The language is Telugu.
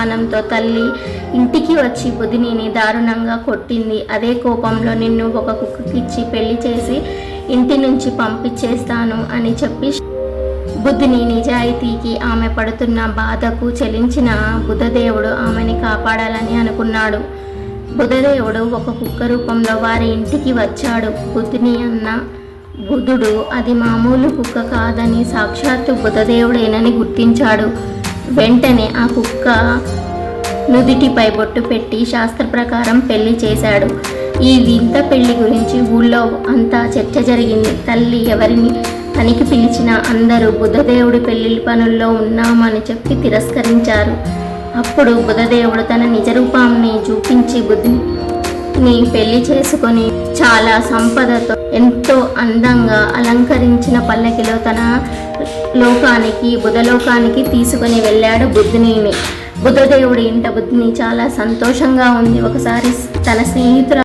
అనుమానంతో తల్లి ఇంటికి వచ్చి బుధినిని దారుణంగా కొట్టింది. అదే కోపంలో నిన్ను ఒక కుక్కకిచ్చి పెళ్లి చేసి ఇంటి నుంచి పంపించేస్తాను అని చెప్పి బుధిని నిజాయితీకి, ఆమె పడుతున్న బాధకు చలించిన బుధదేవుడు ఆమెని కాపాడాలని అనుకున్నాడు. బుధదేవుడు ఒక కుక్క రూపంలో వారి ఇంటికి వచ్చాడు. బుధిని అన్న బుధుడు అది మామూలు కుక్క కాదని, సాక్షాత్తు బుధదేవుడేనని గుర్తించాడు. వెంటనే ఆ కుక్క నుదిటిపై బొట్టు పెట్టి శాస్త్ర ప్రకారం పెళ్లి చేశాడు. ఈ వింత పెళ్లి గురించి ఊళ్ళో అంతా చర్చ జరిగింది. తల్లి ఎవరిని పనికి పిలిచినా అందరూ బుధదేవుడి పెళ్లి పనుల్లో ఉన్నామని చెప్పి తిరస్కరించారు. అప్పుడు బుధదేవుడు తన నిజ రూపాన్ని చూపించి బుధిని పెళ్లి చేసుకొని చాలా సంపదతో ఎంతో అందంగా అలంకరించిన పల్లకిలో తన లోకానికి, బుధలోకానికి తీసుకొని వెళ్ళాడు బుధినిని. బుధదేవుడి ఇంట బుధిని చాలా సంతోషంగా ఉంది. ఒకసారి తన స్నేహితురాలు